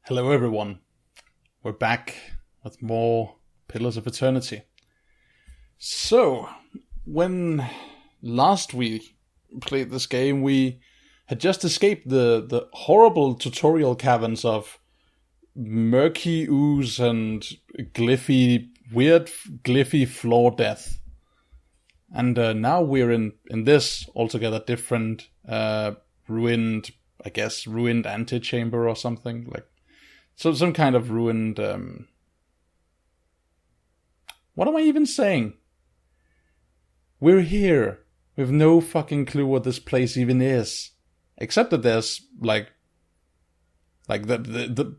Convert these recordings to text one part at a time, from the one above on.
Hello everyone, we're back with more Pillars of Eternity. So, when last we played this game, we had just escaped the horrible tutorial caverns of murky ooze and weird glyphy floor death. And now we're in this altogether different, ruined antechamber or something, like so some kind of ruined, what am I even saying? We're here. We have no fucking clue what this place even is. Except that there's, like the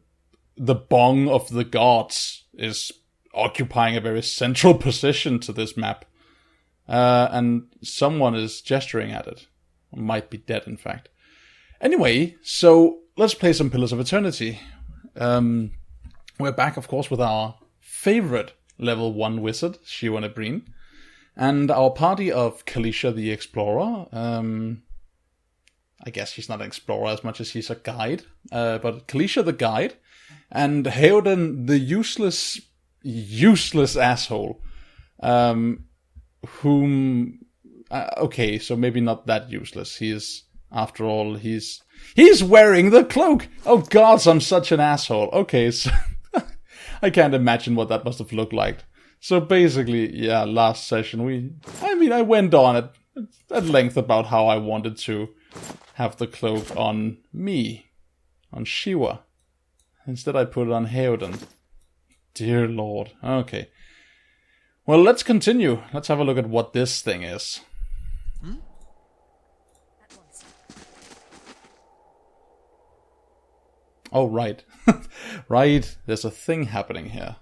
bong of the gods is occupying a very central position to this map. And someone is gesturing at it. Might be dead, in fact. Anyway, so let's play some Pillars of Eternity. We're back, of course, with our favorite level 1 wizard, Shiwa Nebreen, and our party of Kalisha the Explorer. I guess she's not an explorer as much as she's a guide, but Kalisha the guide, and Heoden the useless asshole, okay, so maybe not that useless. He is, after all, he's wearing the cloak! Oh god, I'm such an asshole. Okay, so I can't imagine what that must have looked like. So basically, yeah, last session I went on at length about how I wanted to have the cloak on me, on Shiwa. Instead I put it on Heoden. Dear lord. Okay. Well, let's continue. Let's have a look at what this thing is. Oh, right. Right, there's a thing happening here.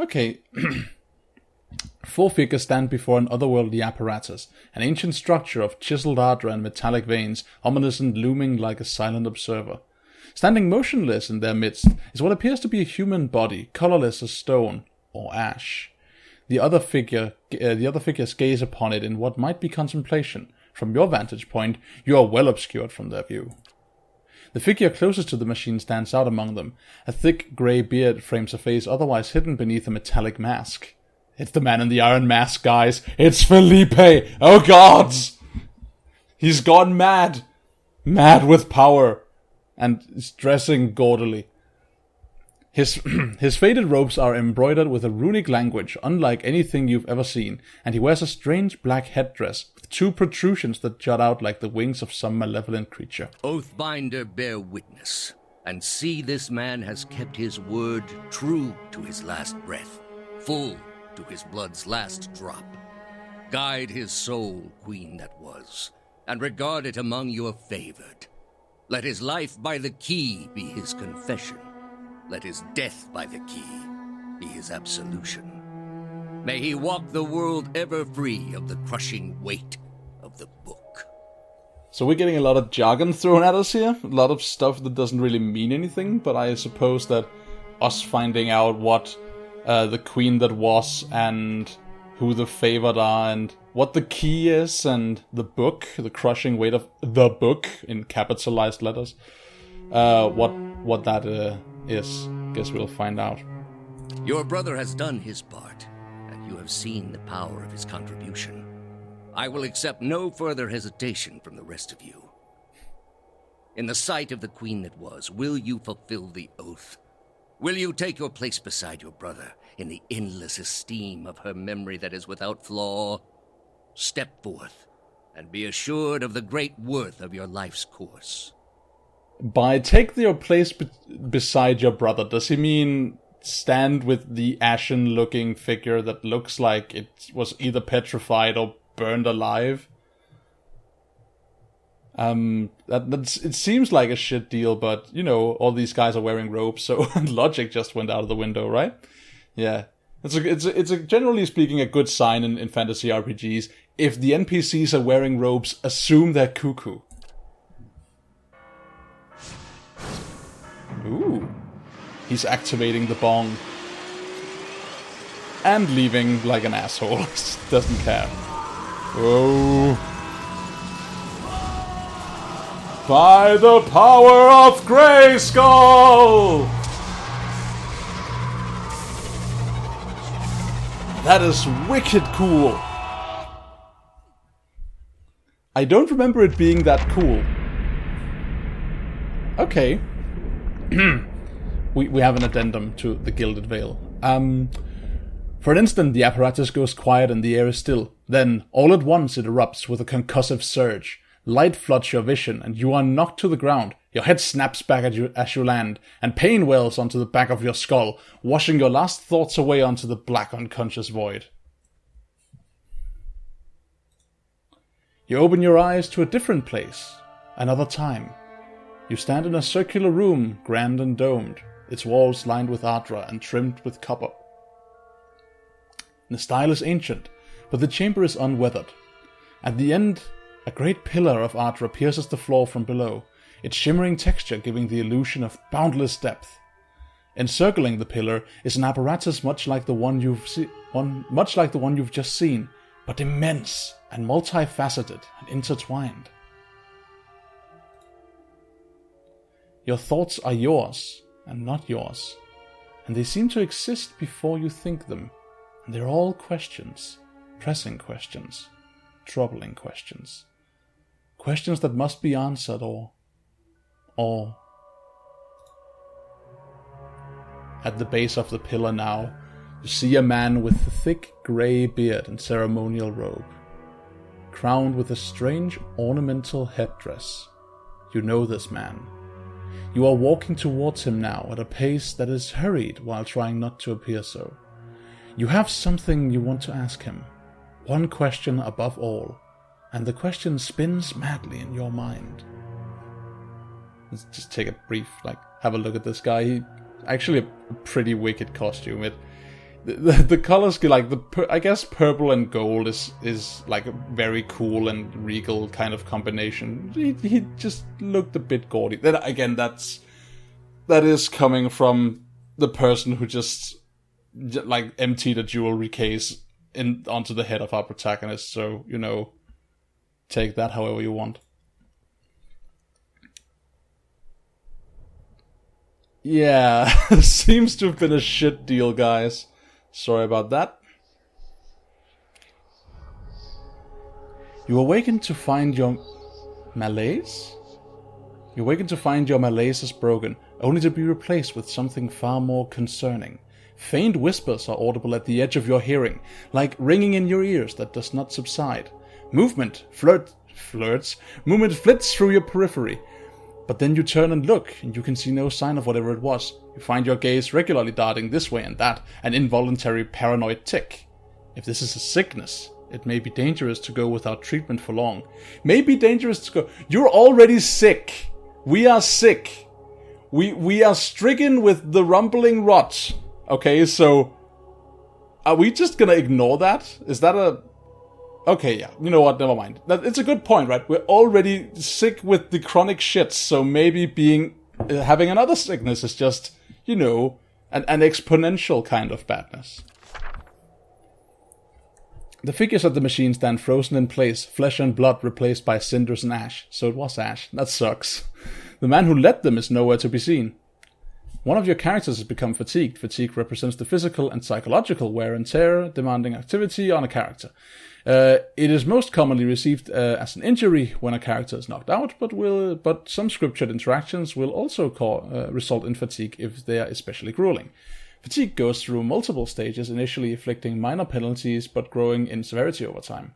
Okay. 4 figures stand before an otherworldly apparatus, an ancient structure of chiseled ardor and metallic veins, ominous and looming like a silent observer. Standing motionless in their midst is what appears to be a human body, colorless as stone or ash. The other figures gaze upon it in what might be contemplation. From your vantage point, you are well obscured from their view. The figure closest to the machine stands out among them. A thick grey beard frames a face otherwise hidden beneath a metallic mask. It's the man in the iron mask, guys. It's Felipe! Oh gods! He's gone mad! Mad with power! And is dressing gaudily. His faded robes are embroidered with a runic language unlike anything you've ever seen, and he wears a strange black headdress with 2 protrusions that jut out like the wings of some malevolent creature. Oathbinder, bear witness, and see this man has kept his word true to his last breath, full to his blood's last drop. Guide his soul, queen that was, and regard it among your favored. Let his life by the key be his confession. Let his death by the key be his absolution. May he walk the world ever free of the crushing weight of the book. So we're getting a lot of jargon thrown at us here. A lot of stuff that doesn't really mean anything, but I suppose that us finding out what the queen that was and who the favored are and what the key is and the book, the crushing weight of the book in capitalized letters, what that is, guess we'll find out. Your brother has done his part, and you have seen the power of his contribution. I will accept no further hesitation from the rest of you. In the sight of the queen that was, will you fulfill the oath? Will you take your place beside your brother in the endless esteem of her memory that is without flaw? Step forth, and be assured of the great worth of your life's course. By take your place beside your brother, does he mean stand with the ashen-looking figure that looks like it was either petrified or burned alive? It seems like a shit deal, but, you know, all these guys are wearing robes, so logic just went out of the window, right? Yeah. It's a generally speaking, a good sign in fantasy RPGs. If the NPCs are wearing robes, assume they're cuckoo. Ooh. He's activating the bong. And leaving like an asshole. Doesn't care. Oh. By the power of Grayskull! That is wicked cool. I don't remember it being that cool. Okay. we have an addendum to the Gilded Veil. For an instant, the apparatus goes quiet and the air is still. Then, all at once, it erupts with a concussive surge. Light floods your vision, and you are knocked to the ground. Your head snaps back at you as you land, and pain wells onto the back of your skull, washing your last thoughts away onto the black unconscious void. You open your eyes to a different place, another time. You stand in a circular room, grand and domed, its walls lined with ardra and trimmed with copper. The style is ancient, but the chamber is unweathered. At the end, a great pillar of ardra pierces the floor from below, its shimmering texture giving the illusion of boundless depth. Encircling the pillar is an apparatus much like the one you've just seen, but immense and multifaceted and intertwined. Your thoughts are yours and not yours, and they seem to exist before you think them, and they're all questions, pressing questions, troubling questions, questions that must be answered or... At the base of the pillar now, you see a man with a thick grey beard and ceremonial robe, crowned with a strange ornamental headdress. You know this man. You are walking towards him now at a pace that is hurried while trying not to appear so. You have something you want to ask him, one question above all, and the question spins madly in your mind. Let's just take a brief, have a look at this guy. He actually a pretty wicked costume. The colors, I guess purple and gold is like a very cool and regal kind of combination. He just looked a bit gaudy. Then again, that is coming from the person who just emptied a jewelry case onto the head of our protagonist. So, take that however you want. Yeah, seems to have been a shit deal, guys. Sorry about that. You awaken to find your malaise? You awaken to find your malaise is broken, only to be replaced with something far more concerning. Faint whispers are audible at the edge of your hearing, like ringing in your ears that does not subside. Movement flits through your periphery. But then you turn and look, and you can see no sign of whatever it was. You find your gaze regularly darting this way and that, an involuntary paranoid tick. If this is a sickness, it may be dangerous to go without treatment for long. May be dangerous to go... You're already sick. We are sick. We are stricken with the rumbling rot. Okay, so... Are we just gonna ignore that? Is that a... Okay, yeah, you know what, never mind. It's a good point, right? We're already sick with the chronic shits, so maybe having another sickness is just, an exponential kind of badness. The figures of the machine stand frozen in place, flesh and blood replaced by cinders and ash. So it was ash. That sucks. The man who led them is nowhere to be seen. One of your characters has become fatigued. Fatigue represents the physical and psychological wear and tear, demanding activity on a character. It is most commonly received as an injury when a character is knocked out, but some scriptured interactions will also result in fatigue if they are especially grueling. Fatigue goes through multiple stages, initially inflicting minor penalties but growing in severity over time.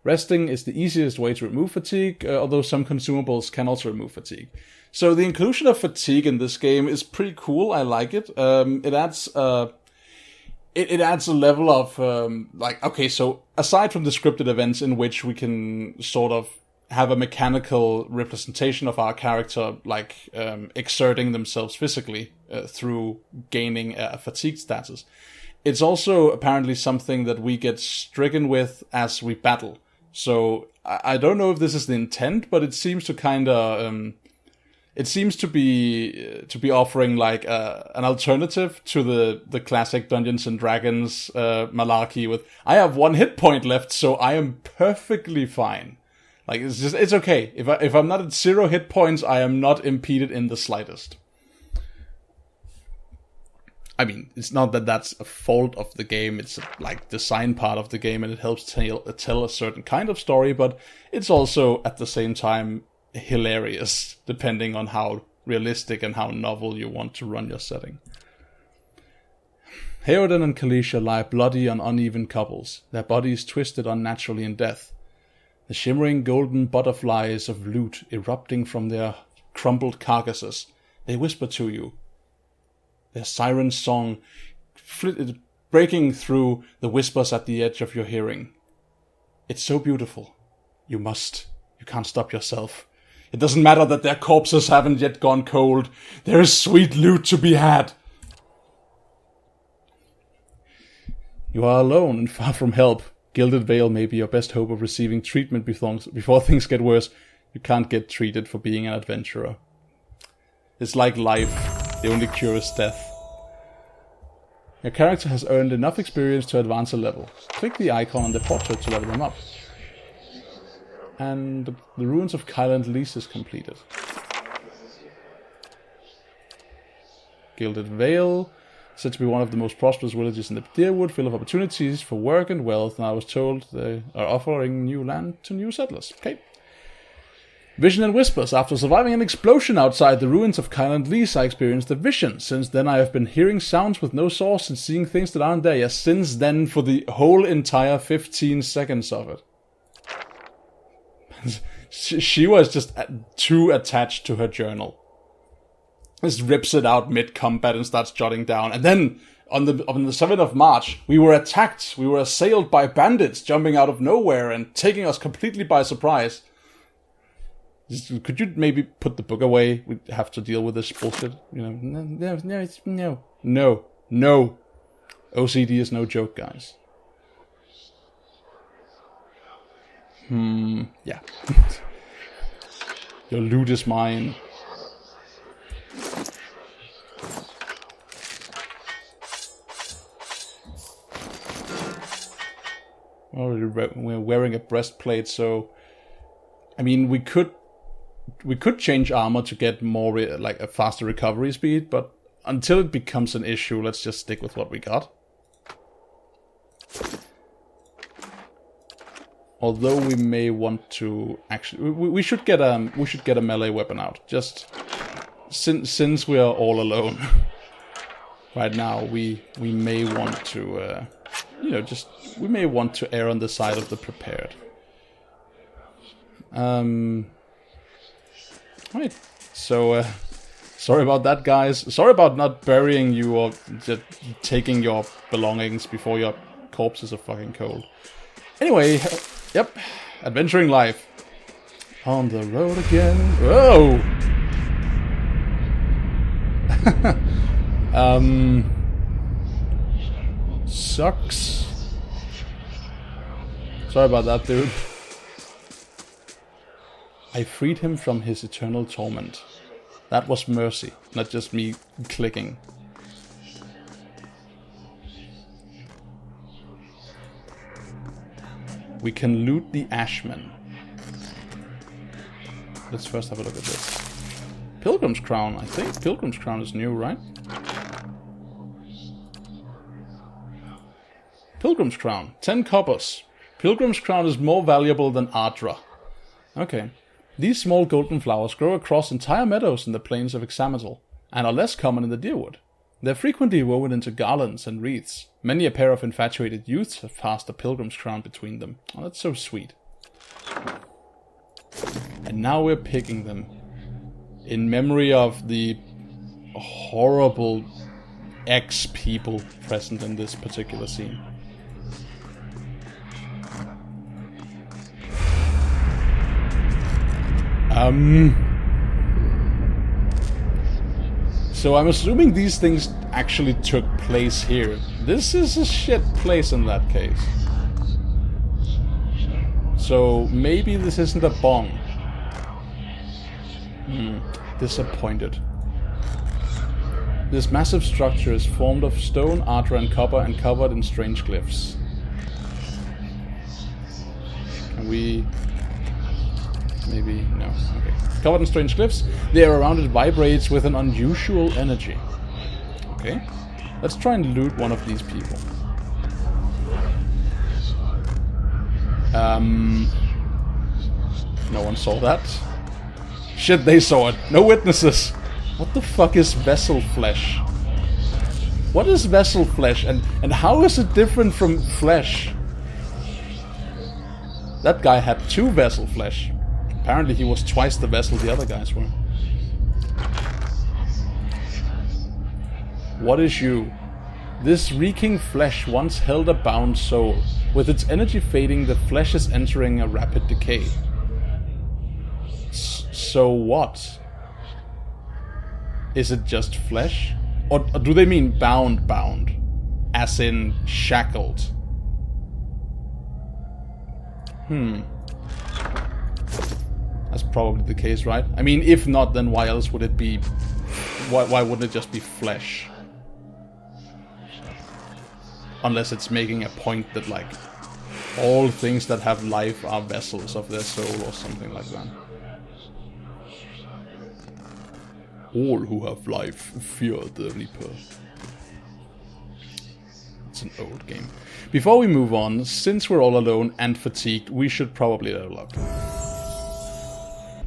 Resting is the easiest way to remove fatigue, although some consumables can also remove fatigue. So the inclusion of fatigue in this game is pretty cool. I like it. It adds a level of so aside from the scripted events in which we can sort of have a mechanical representation of our character, exerting themselves physically through gaining a fatigue status, it's also apparently something that we get stricken with as we battle. So I don't know if this is the intent, but it seems to kind of it seems to be offering an alternative to the classic Dungeons and Dragons malarkey with I have one hit point left, so I am perfectly fine. Like, it's okay. If I'm not at 0 hit points, I am not impeded in the slightest. I mean, it's not that that's a fault of the game. It's like design part of the game, and it helps tell a certain kind of story. But it's also at the same time hilarious, depending on how realistic and how novel you want to run your setting. Herodin and Kalisha lie bloody on uneven cobbles, their bodies twisted unnaturally in death. The shimmering golden butterflies of loot erupting from their crumpled carcasses, they whisper to you. Their siren song breaking through the whispers at the edge of your hearing. It's so beautiful. You can't stop yourself. It doesn't matter that their corpses haven't yet gone cold. There is sweet loot to be had. You are alone and far from help. Gilded Veil may be your best hope of receiving treatment before things get worse. You can't get treated for being an adventurer. It's like life. The only cure is death. Your character has earned enough experience to advance a level. Click the icon on the portrait to level them up. And the Ruins of Kyland Lease is completed. Gilded Vale, said to be one of the most prosperous villages in the Deerwood, full of opportunities for work and wealth, and I was told they are offering new land to new settlers. Okay. Vision and Whispers. After surviving an explosion outside the ruins of Kyland Lease, I experienced a vision. Since then, I have been hearing sounds with no source and seeing things that aren't there. Yes, since then, for the whole entire 15 seconds of it. She was just too attached to her journal. Just rips it out mid-combat and starts jotting down. And then, on the 7th of March, we were attacked. We were assailed by bandits jumping out of nowhere and taking us completely by surprise. Could you maybe put the book away? We have to deal with this bullshit. You know, no. OCD is no joke, guys. Yeah. Your loot is mine. We're wearing a breastplate, so I mean, we could change armor to get more like a faster recovery speed, but until it becomes an issue, let's just stick with what we got. Although we may want to actually, we should get a melee weapon out. Just since we are all alone right now, we may want to, we may want to err on the side of the prepared. Right. So, sorry about that, guys. Sorry about not burying you or just taking your belongings before your corpses are fucking cold. Anyway, yep. Adventuring life. On the road again. Whoa! Sucks. Sorry about that, dude. I freed him from his eternal torment. That was mercy, not just me clicking. We can loot the Ashman. Let's first have a look at this. Pilgrim's Crown, I think. Pilgrim's Crown is new, right? Pilgrim's Crown, 10 coppers. Pilgrim's Crown is more valuable than Ardra. Okay. These small golden flowers grow across entire meadows in the plains of Examatal, and are less common in the Deerwood. They're frequently woven into garlands and wreaths. Many a pair of infatuated youths have passed a pilgrim's crown between them. Oh, that's so sweet. And now we're picking them. In memory of the horrible ex-people present in this particular scene. So I'm assuming these things actually took place here. This is a shit place in that case. So maybe this isn't a bong. Disappointed. This massive structure is formed of stone, ardra, and copper, and covered in strange glyphs. Can we Maybe, no. Okay. Covered in strange glyphs. The air around it vibrates with an unusual energy. Okay. Let's try and loot one of these people. No one saw that. Shit, they saw it. No witnesses. What the fuck is vessel flesh? What is vessel flesh, and how is it different from flesh? That guy had 2 vessel flesh. Apparently he was twice the vessel the other guys were. What is you? This reeking flesh once held a bound soul. With its energy fading, the flesh is entering a rapid decay. So what? Is it just flesh? Or do they mean bound? As in shackled? That's probably the case, right? I mean, if not, then why else would it be... Why wouldn't it just be flesh? Unless it's making a point that, like, all things that have life are vessels of their soul or something like that. All who have life fear the Reaper. It's an old game. Before we move on, since we're all alone and fatigued, we should probably level up.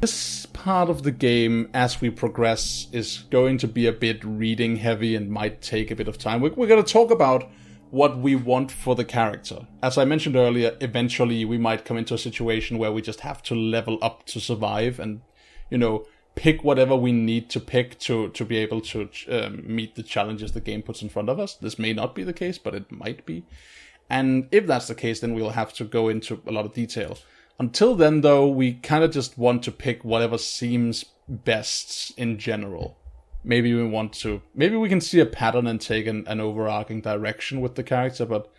This part of the game, as we progress, is going to be a bit reading heavy and might take a bit of time. We're going to talk about what we want for the character. As I mentioned earlier, eventually we might come into a situation where we just have to level up to survive and, you know, pick whatever we need to pick to be able to meet the challenges the game puts in front of us. This may not be the case, but it might be. And if that's the case, then we'll have to go into a lot of detail. Until then, though, we kind of just want to pick whatever seems best in general. Maybe we can see a pattern and take an overarching direction with the character, but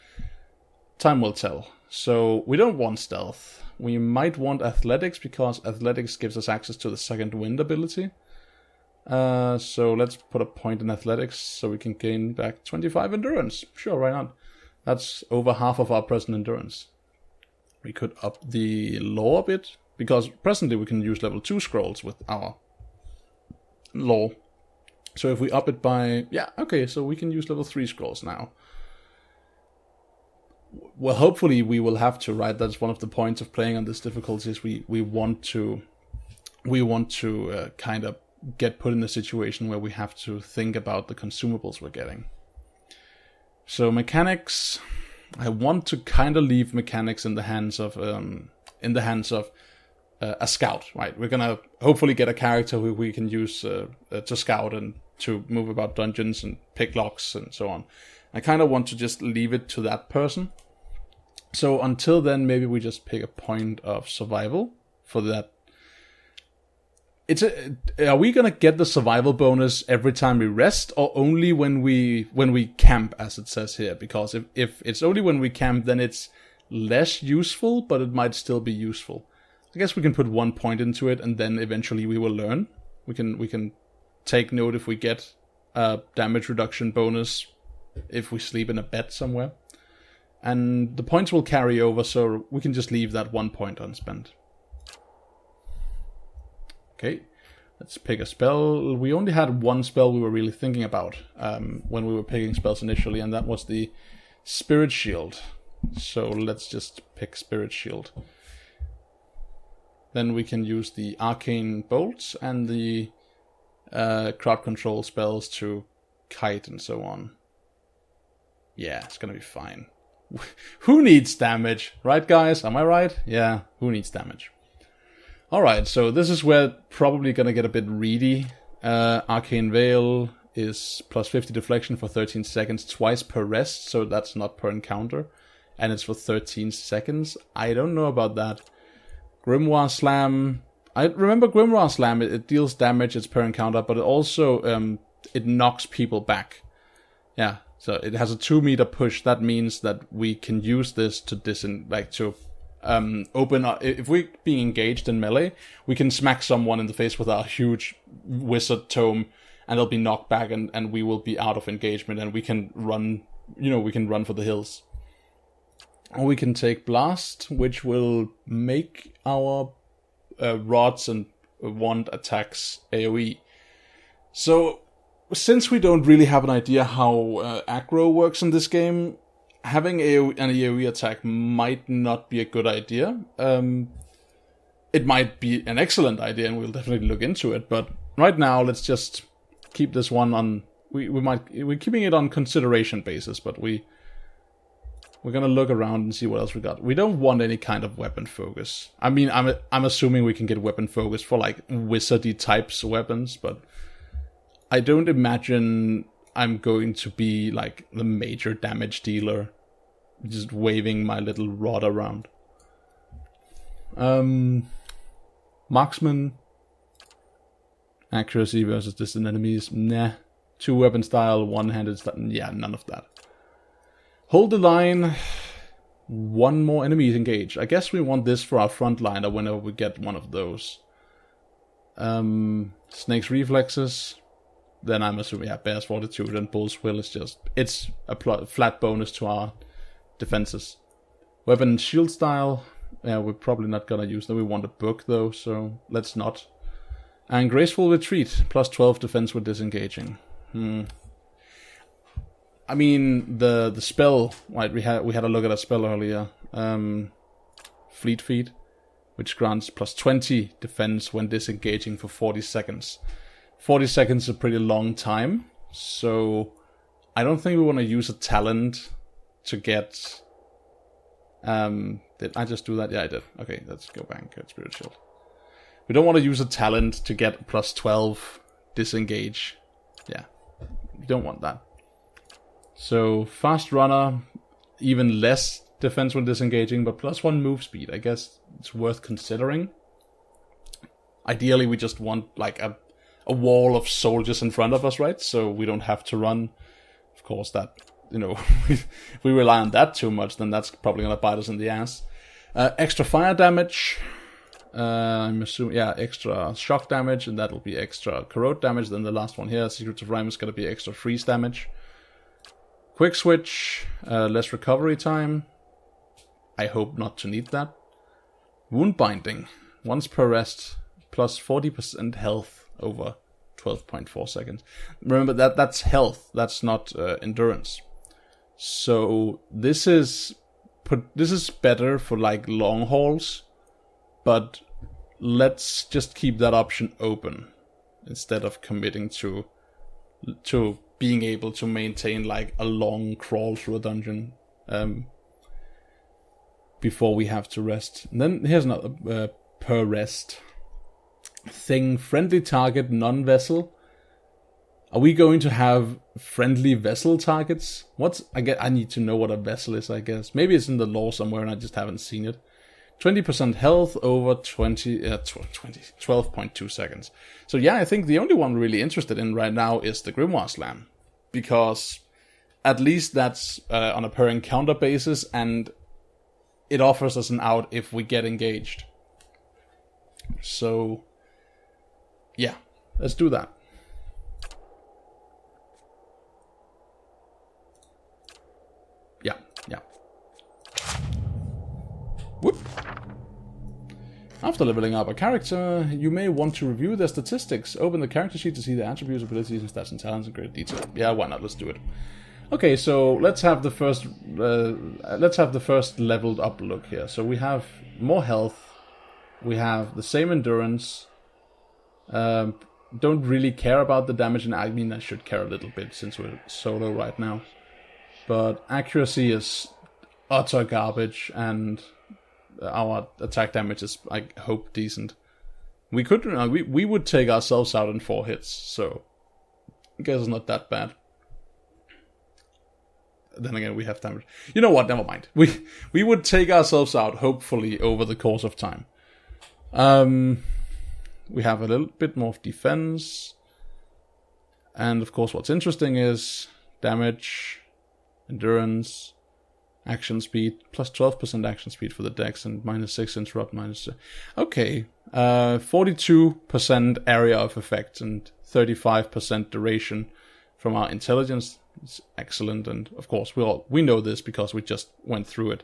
time will tell. So we don't want stealth. We might want athletics, because athletics gives us access to the second wind ability. So let's put a point in athletics so we can gain back 25 endurance. Sure, why not? That's over half of our present endurance. We could up the lore a bit, because presently we can use level 2 scrolls with our lore. So if we up it by... yeah, okay, so we can use level 3 scrolls now. Well, hopefully we will have to, right? That's one of the points of playing on this difficulty, is we want to kind of get put in a situation where we have to think about the consumables we're getting. So mechanics, I want to kind of leave mechanics in the hands of a scout, right? We're gonna hopefully get a character who we can use to scout and to move about dungeons and pick locks and so on. I kind of want to just leave it to that person. So until then, maybe we just pick a point of survival for that. Are we gonna get the survival bonus every time we rest, or only when we camp, as it says here? Because if it's only when we camp, then it's less useful, but it might still be useful. I guess we can put 1 point into it, and then eventually we will learn. We can take note if we get a damage reduction bonus if we sleep in a bed somewhere. And the points will carry over, so we can just leave that 1 point unspent. Okay, let's pick a spell. We only had one spell we were really thinking about when we were picking spells initially, and that was the Spirit Shield. So let's just pick Spirit Shield. Then we can use the Arcane Bolts and the crowd control spells to kite and so on. Yeah, it's gonna be fine. Who needs damage? Right, guys? Am I right? Yeah, who needs damage? Alright, so this is where probably gonna get a bit reedy. Arcane Veil is plus 50 deflection for 13 seconds, twice per rest, so that's not per encounter. And it's for 13 seconds. I don't know about that. Grimoire Slam. I remember Grimoire Slam, it deals damage, it's per encounter, but it also it knocks people back. Yeah, so it has a 2-meter push. That means that we can use this to open up. If we're being engaged in melee, we can smack someone in the face with our huge wizard tome, and they'll be knocked back, and we will be out of engagement, and we can run. We can run for the hills. Or we can take Blast, which will make our rods and wand attacks AoE. So, since we don't really have an idea how aggro works in this game, having an AoE attack might not be a good idea. It might be an excellent idea, and we'll definitely look into it. But right now, let's just keep this one on. We're keeping it on consideration basis, but we're gonna look around and see what else we got. We don't want any kind of weapon focus. I mean, I'm assuming we can get weapon focus for like wizardy types weapons, but I don't imagine I'm going to be like the major damage dealer, just waving my little rod around. Marksman, accuracy versus distant enemies, nah. 2-weapon style, one-handed style, yeah, none of that. Hold the line, 1 more enemy is engaged. I guess we want this for our frontliner whenever we get one of those. Snake's reflexes, then I'm assuming, yeah, Bear's fortitude and Bull's will is just, it's a flat bonus to our defenses. Weapon and shield style, yeah, we're probably not gonna use them. We want a book though, so let's not. And graceful retreat, plus 12 defense with disengaging. I mean, the spell, right? We had a look at a spell earlier. Fleet Feet, which grants plus 20 defense when disengaging for 40 seconds. 40 seconds is a pretty long time, so I don't think we want to use a talent to get. Did I just do that? Yeah, I did. Okay, let's go back. Get Spirit Shield. We don't want to use a talent to get plus 12 disengage. Yeah, we don't want that. So, fast runner, even less defense when disengaging, but plus 1 move speed. I guess it's worth considering. Ideally, we just want like a wall of soldiers in front of us, right? So we don't have to run. Of course, that, if we rely on that too much, then that's probably going to bite us in the ass. Extra fire damage. I'm assuming, yeah, extra shock damage, and that'll be extra corrode damage. Then the last one here, Secrets of Rhyme, is going to be extra freeze damage. Quick switch, less recovery time. I hope not to need that. Wound binding, once per rest, plus 40% health over 12.4 seconds. Remember that's health, that's not endurance. So this is better for like long hauls, but let's just keep that option open instead of committing to being able to maintain like a long crawl through a dungeon before we have to rest. And then here's another per rest thing. Friendly target, non-vessel. Are we going to have friendly vessel targets? I need to know what a vessel is, I guess. Maybe it's in the lore somewhere and I just haven't seen it. 20% health over 12.2 seconds. So yeah, I think the only one we're really interested in right now is the Grimoire Slam. Because at least that's on a per encounter basis, and it offers us an out if we get engaged. So yeah, let's do that. Yeah. Whoop. After leveling up a character, you may want to review their statistics. Open the character sheet to see their attributes, abilities, and stats and talents in great detail. Yeah, why not? Let's do it. Okay, so let's have the first leveled up look here. So we have more health. We have the same endurance. Don't really care about the damage, and I mean I should care a little bit since we're solo right now. But accuracy is utter garbage, and our attack damage is, I hope, decent. We would take ourselves out in 4 hits, so I guess it's not that bad. Then again, we have damage. You know what? Never mind. We would take ourselves out, hopefully, over the course of time. We have a little bit more defense, and of course, what's interesting is damage, endurance, action speed, plus 12% action speed for the dex, and -6 interrupt, Okay, 42% area of effect, and 35% duration from our intelligence. It's excellent, and of course, we know this because we just went through it.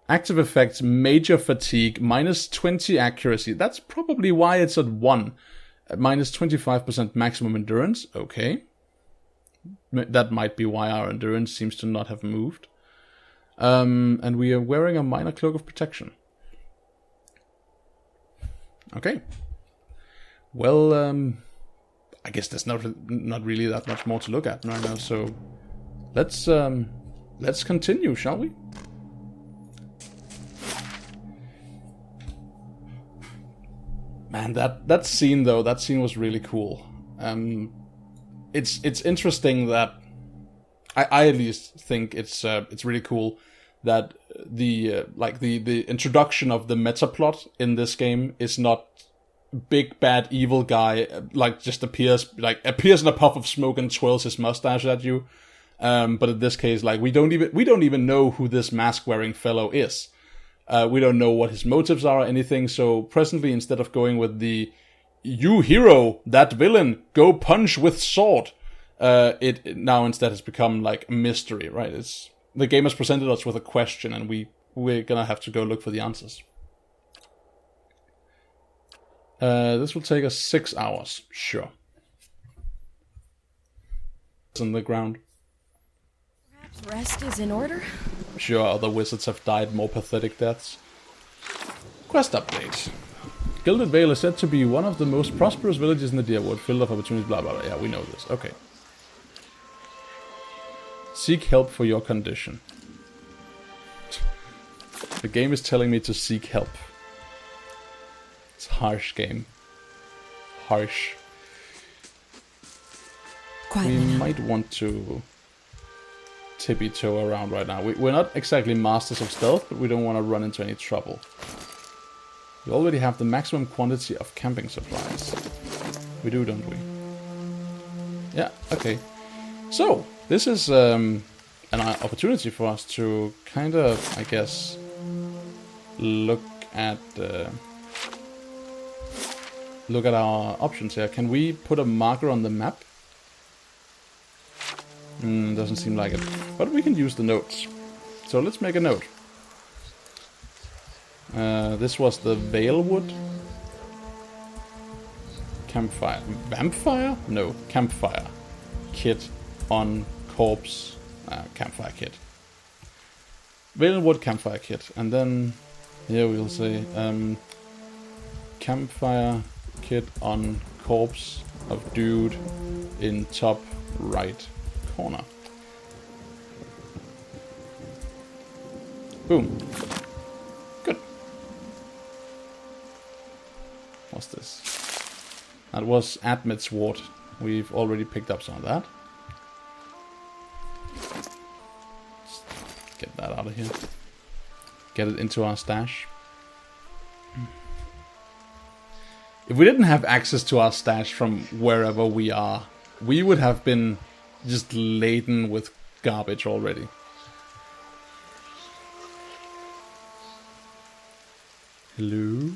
Active effects, major fatigue, minus 20 accuracy. That's probably why it's at 1. Minus 25% maximum endurance. Okay. That might be why our endurance seems to not have moved. And we are wearing a minor cloak of protection. Okay. Well, I guess there's not really that much more to look at right now. So let's continue, shall we? Man, that scene was really cool. It's interesting that I at least think it's really cool that the introduction of the meta plot in this game is not big bad evil guy like just appears in a puff of smoke and twirls his mustache at you. But in this case, like we don't even know who this mask wearing fellow is. We don't know what his motives are or anything. So presently, instead of going with the "you hero, that villain, go punch with sword," it now instead has become like a mystery, right? The game has presented us with a question, and we're gonna have to go look for the answers. This will take us 6 hours, sure. It's on the ground. Perhaps rest is in order? Sure, other wizards have died more pathetic deaths. Quest update. Gilded Vale is said to be one of the most prosperous villages in the Deerwood, filled of opportunities, blah blah blah. Yeah, we know this. Okay. Seek help for your condition. The game is telling me to seek help. It's a harsh game. Harsh. Quietly We now. might want to tippy-toe around right now. We're not exactly masters of stealth, but we don't want to run into any trouble. We already have the maximum quantity of camping supplies. We do, don't we? Yeah, okay. So, this is an opportunity for us to kind of, I guess, look at our options here. Can we put a marker on the map? Doesn't seem like it. But we can use the notes. So let's make a note. This was the Valewood. Campfire. Vampire? No, campfire. Kit on corpse. Campfire kit. Valewood campfire kit. And then here we'll say campfire kit on corpse of dude in top right corner. Boom. Good. What's this? That was Admit's ward. We've already picked up some of that. Let's get that out of here. Get it into our stash. If we didn't have access to our stash from wherever we are, we would have been just laden with garbage already. Hello?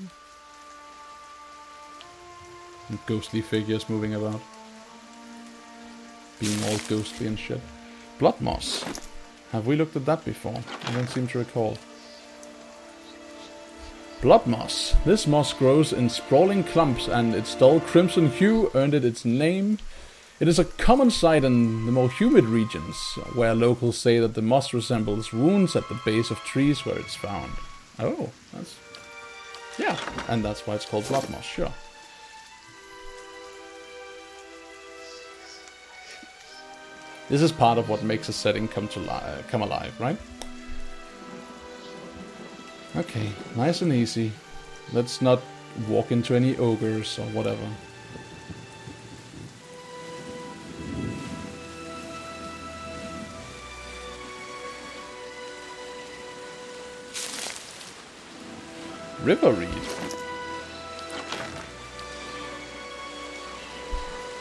And ghostly figures moving about. Being all ghostly and shit. Blood moss. Have we looked at that before? I don't seem to recall. Blood moss. This moss grows in sprawling clumps, and its dull crimson hue earned it its name. It is a common sight in the more humid regions, where locals say that the moss resembles wounds at the base of trees where it's found. Oh, that's... yeah, and that's why it's called blood moss, sure. This is part of what makes a setting come alive, right? Okay, nice and easy. Let's not walk into any ogres or whatever. River reed.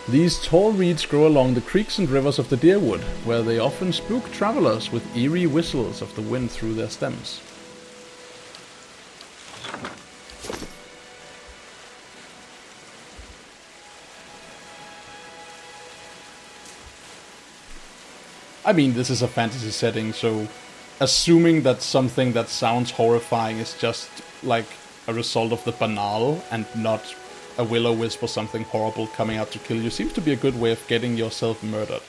These tall reeds grow along the creeks and rivers of the Deerwood, where they often spook travelers with eerie whistles of the wind through their stems. I mean, this is a fantasy setting, so assuming that something that sounds horrifying is just like a result of the banal and not a will-o-wisp or something horrible coming out to kill you seems to be a good way of getting yourself murdered.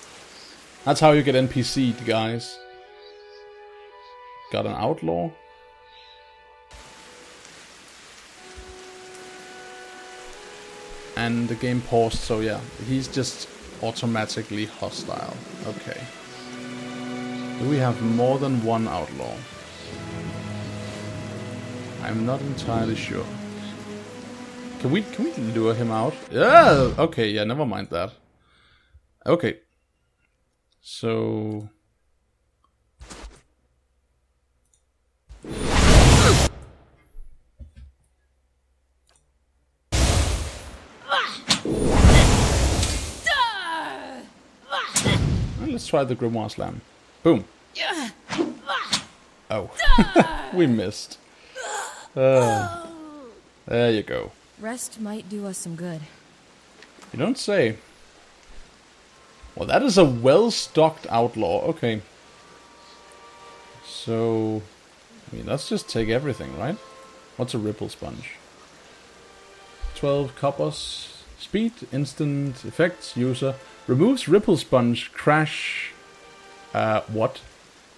That's how you get NPC'd, guys. Got an outlaw. And the game paused, so yeah, he's just automatically hostile. Okay. Do we have more than one outlaw? I'm not entirely sure. Can we lure him out? Yeah. Okay. Yeah. Never mind that. Okay. So. Let's try the Grimoire Slam. Boom. Oh. We missed. There you go. Rest might do us some good. You don't say. Well, that is a well-stocked outlaw. Okay. So, I mean, let's just take everything, right? What's a Ripple Sponge? 12 coppers. Speed, instant effects, user. Removes Ripple Sponge, crash... what?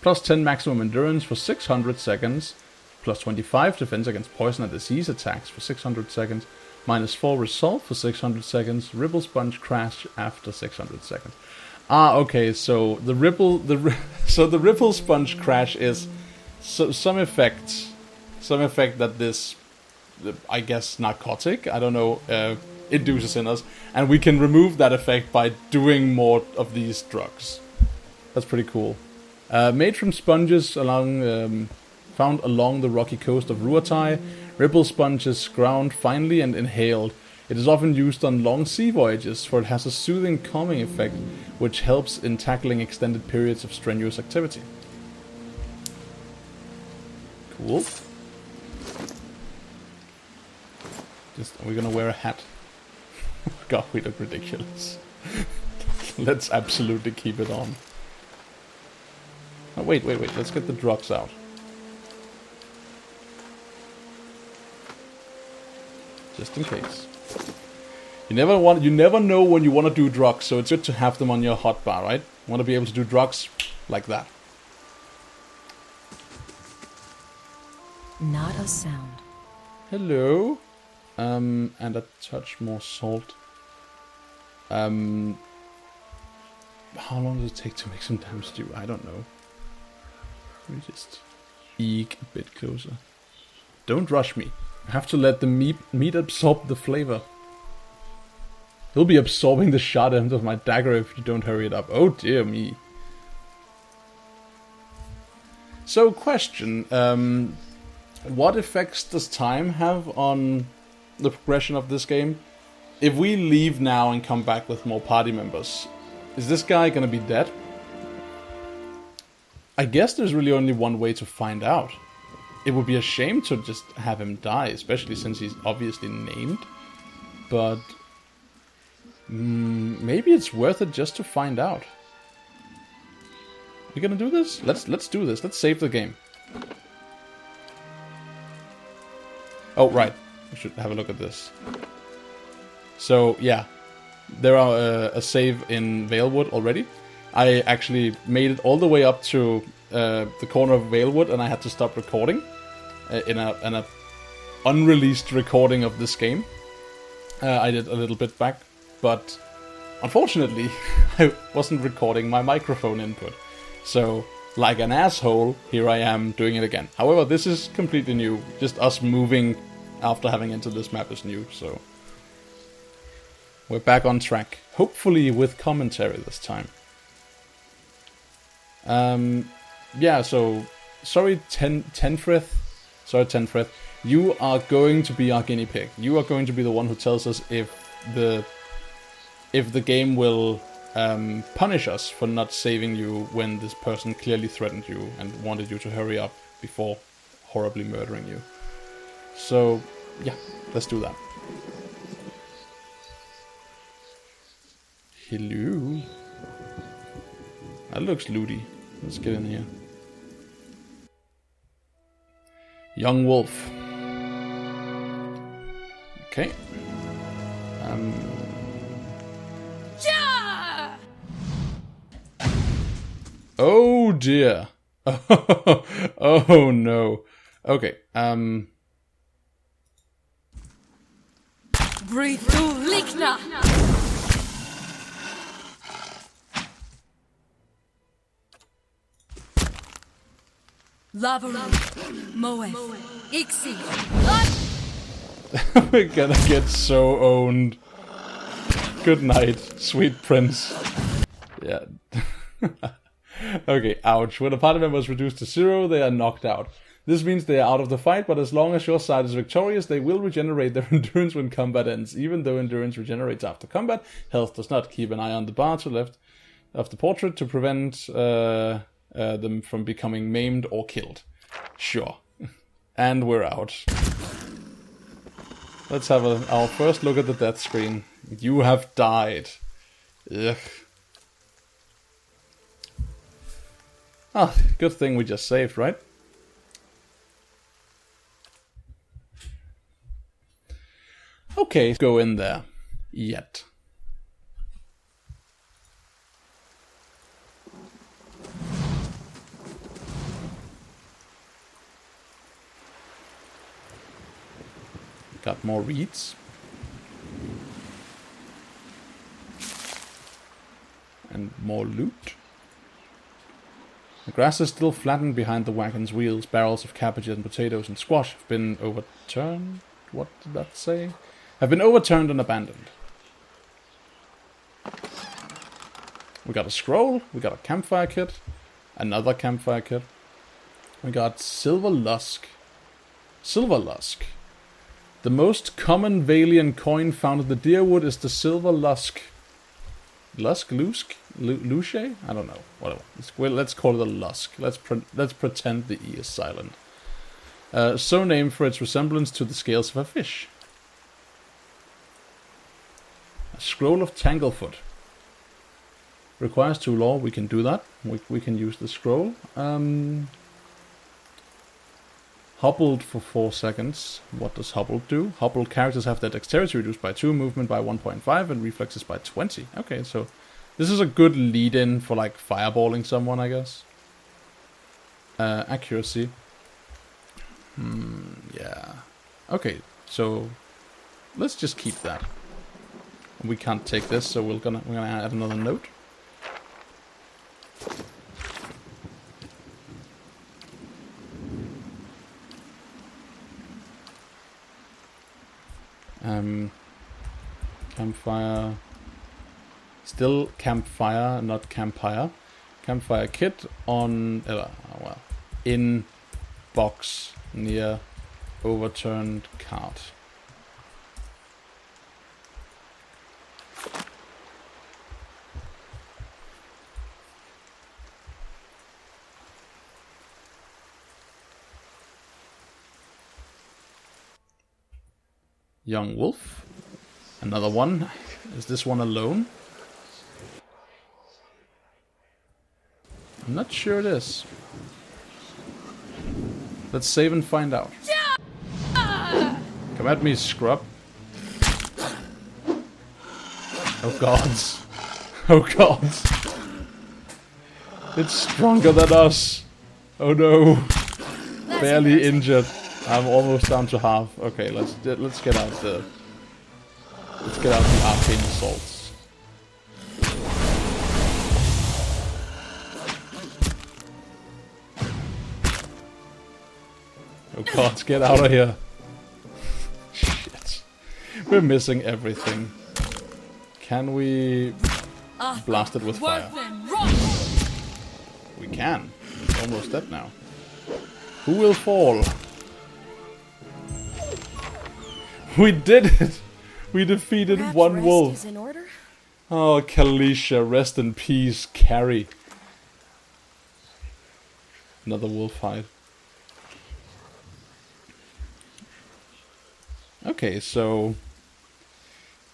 Plus 10 maximum endurance for 600 seconds. Plus 25 defense against poison and disease attacks for 600 seconds. Minus 4 resolve for 600 seconds. Ripple Sponge crash after 600 seconds. Ah, okay, so the Ripple Sponge crash is some effect that this, I guess, narcotic, I don't know, induces in us, and we can remove that effect by doing more of these drugs. That's pretty cool. Made from sponges found along the rocky coast of Ruatai, Ripple Sponge is ground finely and inhaled. It is often used on long sea voyages, for it has a soothing, calming effect, which helps in tackling extended periods of strenuous activity. Cool. Are we gonna wear a hat? God, we look ridiculous. Let's absolutely keep it on. Oh, wait. Let's get the drugs out. Just in case. You never know when you want to do drugs, so it's good to have them on your hotbar, right? You want to be able to do drugs like that. Not a sound. Hello. And a touch more salt. How long does it take to make some damn stew? I don't know. Let me just eke a bit closer. Don't rush me. I have to let the meat absorb the flavor. He'll be absorbing the sharp end of my dagger if you don't hurry it up. Oh dear me. So, question. What effects does time have on the progression of this game? If we leave now and come back with more party members, is this guy gonna be dead? I guess there's really only one way to find out. It would be a shame to just have him die, especially since he's obviously named. But maybe it's worth it just to find out. We gonna do this? Let's do this. Let's save the game. Oh right, we should have a look at this. So yeah, there are a save in Valewood already. I actually made it all the way up to the corner of Valewood, and I had to stop recording in a unreleased recording of this game. I did a little bit back, but unfortunately I wasn't recording my microphone input. So, like an asshole, here I am doing it again. However, this is completely new. Just us moving after having entered this map is new, so we're back on track. Hopefully with commentary this time. Yeah, so sorry Tenfrith. Sorry Tenfrith. You are going to be our guinea pig. You are going to be the one who tells us if the game will punish us for not saving you when this person clearly threatened you and wanted you to hurry up before horribly murdering you. So, yeah, let's do that. Hello. That looks looty. Let's get in here. Young wolf. Okay. Oh dear. Oh no. Okay. Breathe through Likna! Lavaru, Moe, Ixi. We're gonna get so owned. Good night, sweet prince. Yeah. Okay, ouch. When a party member is reduced to 0, they are knocked out. This means they are out of the fight, but as long as your side is victorious, they will regenerate their endurance when combat ends. Even though endurance regenerates after combat, health does not. Keep an eye on the bar to the left of the portrait to prevent them from becoming maimed or killed. Sure. And we're out. Let's have our first look at the death screen. You have died. Ugh. Ah, good thing we just saved, right? Okay, go in there. Yet. Got more reeds. And more loot. The grass is still flattened behind the wagon's wheels. Barrels of cabbages and potatoes and squash have been overturned. What did that say? Have been overturned and abandoned. We got a scroll. We got a campfire kit. Another campfire kit. We got silver lusk. Silver lusk. The most common Valian coin found in the Deerwood is the silver lusk. Lusk? Lusk? Luce? I don't know. Whatever. Let's call it a lusk. Let's pretend the E is silent. So named for its resemblance to the scales of a fish. A scroll of Tanglefoot. Requires 2 lore. We can do that. We can use the scroll. Hobbled for 4 seconds. What does hobbled do? Hobbled characters have their dexterity reduced by 2, movement by 1.5, and reflexes by 20. Okay, so this is a good lead-in for like fireballing someone, I guess. Accuracy. Yeah. Okay, so let's just keep that. We can't take this, so we're gonna add another note. Campfire. Still campfire, not campfire. Campfire kit on in box near overturned cart. Young wolf. Another one. Is this one alone? I'm not sure it is. Let's save and find out. Come at me, scrub. Oh gods. Oh gods. It's stronger than us. Oh no. Barely injured. I'm almost down to half. Okay, let's get out the arcane assaults. Oh god, get out of here. Shit. We're missing everything. Can we blast it with fire? We can. It's almost dead now. Who will fall? We did it! We defeated Perhaps one rest wolf. is in order? Oh, Kalisha, rest in peace, Carrie. Another wolf hide. Okay, so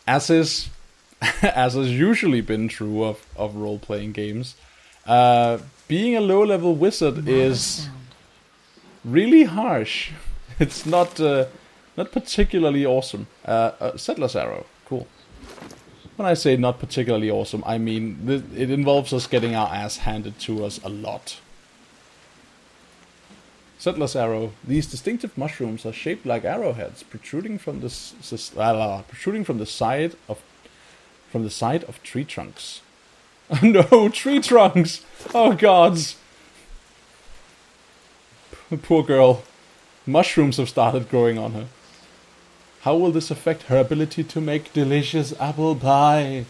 as has usually been true of role-playing games, being a low-level wizard is really harsh. It's not particularly awesome. Settler's arrow, cool. When I say not particularly awesome, I mean it involves us getting our ass handed to us a lot. Settler's arrow. These distinctive mushrooms are shaped like arrowheads, protruding from the side of tree trunks. No, tree trunks! Oh gods! Poor girl. Mushrooms have started growing on her. How will this affect her ability to make delicious apple pie?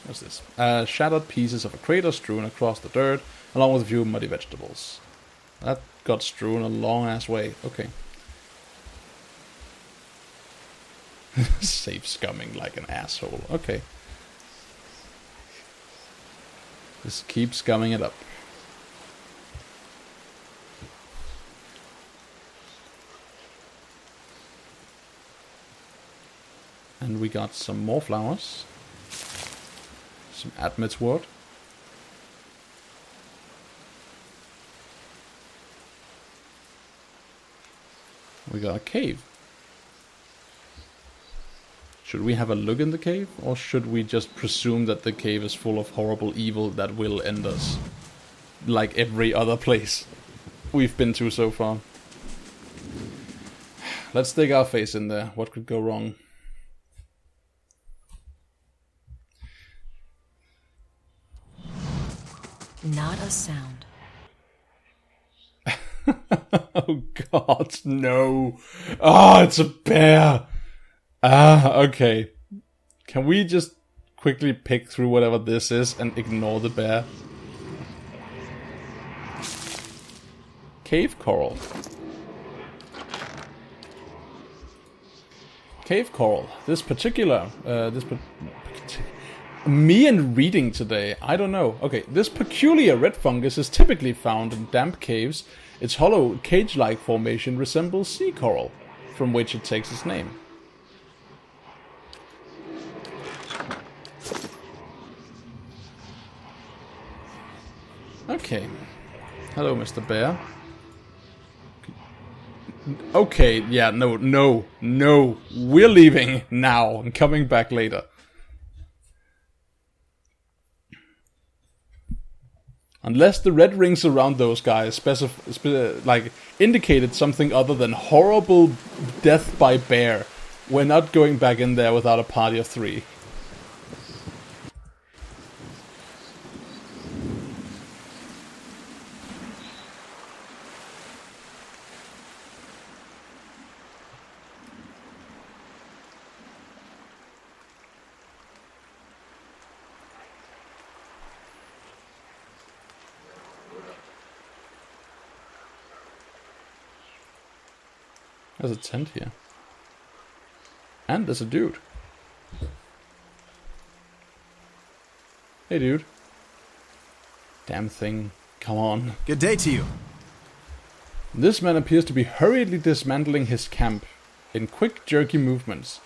What's this? Shattered pieces of a crater strewn across the dirt, along with a few muddy vegetables. That got strewn a long ass way. Okay. Safe scumming like an asshole. Okay. Just keep scumming it up. And we got some more flowers. Some Admit's word. We got a cave. Should we have a look in the cave? Or should we just presume that the cave is full of horrible evil that will end us? Like every other place we've been to so far. Let's stick our face in there. What could go wrong? Not a sound. Oh god, no. Ah, it's a bear. Ah, okay. Can we just quickly pick through whatever this is and ignore the bear? Cave coral. Cave coral. This particular... Me and reading today, I don't know. Okay, this peculiar red fungus is typically found in damp caves. Its hollow, cage-like formation resembles sea coral, from which it takes its name. Okay. Hello, Mr. Bear. Okay, yeah, no. We're leaving now and coming back later. Unless the red rings around those guys indicated something other than horrible death by bear, we're not going back in there without a party of 3. There's a tent here. And there's a dude. Hey, dude. Damn thing. Come on. Good day to you. This man appears to be hurriedly dismantling his camp in quick, jerky movements.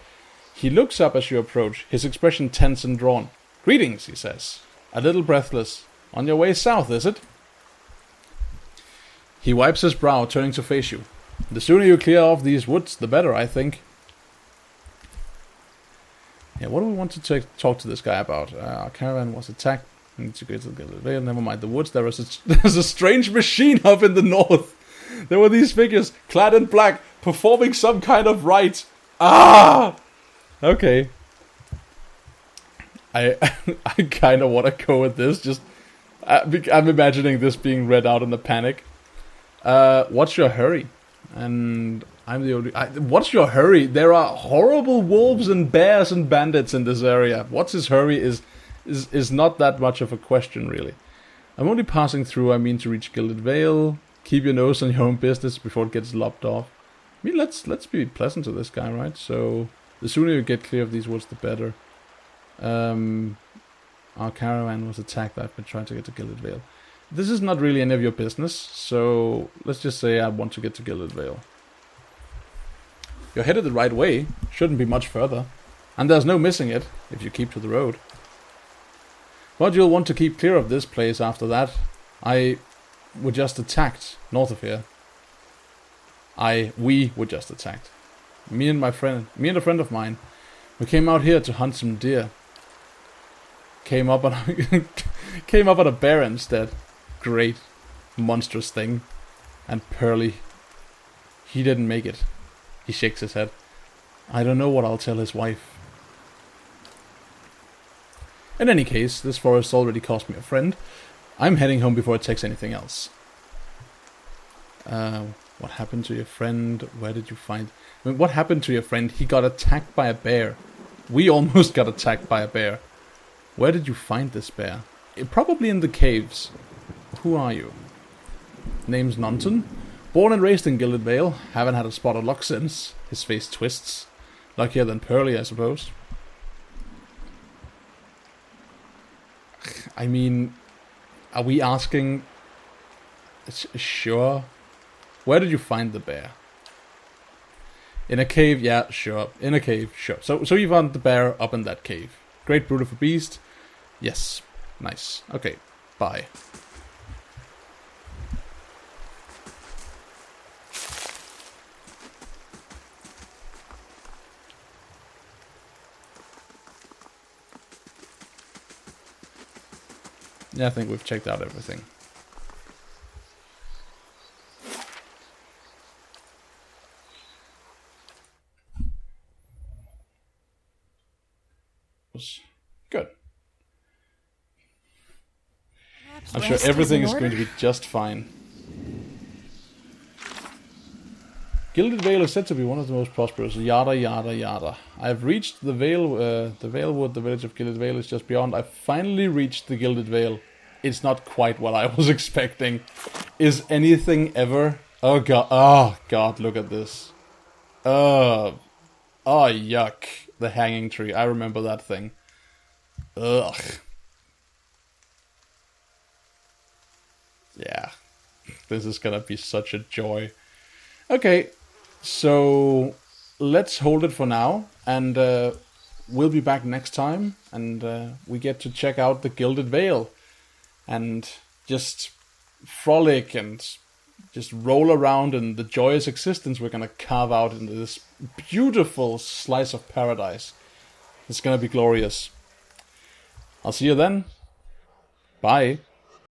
He looks up as you approach, his expression tense and drawn. Greetings, he says. A little breathless. On your way south, is it? He wipes his brow, turning to face you. The sooner you clear off these woods, the better, I think. Yeah, what do we want to talk to this guy about? Our caravan was attacked. We need to go to the veil. Never mind the woods. There's a strange machine up in the north. There were these figures, clad in black, performing some kind of rite. Ah! Okay. I kind of want to go with this. Just I'm imagining this being read out in a panic. What's your hurry? And I'm the only... what's your hurry? There are horrible wolves and bears and bandits in this area. What's his hurry is not that much of a question, really. I'm only passing through. I mean to reach Gilded Vale. Keep your nose on your own business before it gets lopped off. I mean, let's be pleasant to this guy, right? So, the sooner you get clear of these woods, the better. Our caravan was attacked. I've been trying to get to Gilded Vale. This is not really any of your business, so let's just say I want to get to Gilded Vale. You're headed the right way, shouldn't be much further, and there's no missing it if you keep to the road. But you'll want to keep clear of this place after that. We just attacked north of here. We were just attacked. Me and a friend of mine, we came out here to hunt some deer. Came up on a bear instead. Great, monstrous thing. And Pearly, he didn't make it. He shakes his head. I don't know what I'll tell his wife. In any case, this forest already cost me a friend. I'm heading home before it takes anything else. What happened to your friend? Where did you find... what happened to your friend? He got attacked by a bear. We almost got attacked by a bear. Where did you find this bear? Probably in the caves. Who are you? Name's Nonton. Born and raised in Gilded Vale. Haven't had a spot of luck since. His face twists. Luckier than Pearly, I suppose. I mean, are we asking... Sure. Where did you find the bear? In a cave, yeah, sure. In a cave, sure. So you found the bear up in that cave. Great brute of a beast. Yes. Nice. Okay. Bye. Yeah, I think we've checked out everything. Good. I'm sure everything is going to be just fine. Gilded Vale is said to be one of the most prosperous. Yada yada yada. I've reached the Vale. The Valewood, the village of Gilded Vale, is just beyond. I've finally reached the Gilded Vale. It's not quite what I was expecting. Is anything ever? Oh god! Oh god! Look at this. Oh yuck! The hanging tree. I remember that thing. Ugh. Yeah. This is gonna be such a joy. Okay. So, let's hold it for now, and we'll be back next time, and we get to check out the Gilded Vale, and just frolic and just roll around in the joyous existence we're gonna carve out into this beautiful slice of paradise. It's gonna be glorious. I'll see you then. Bye.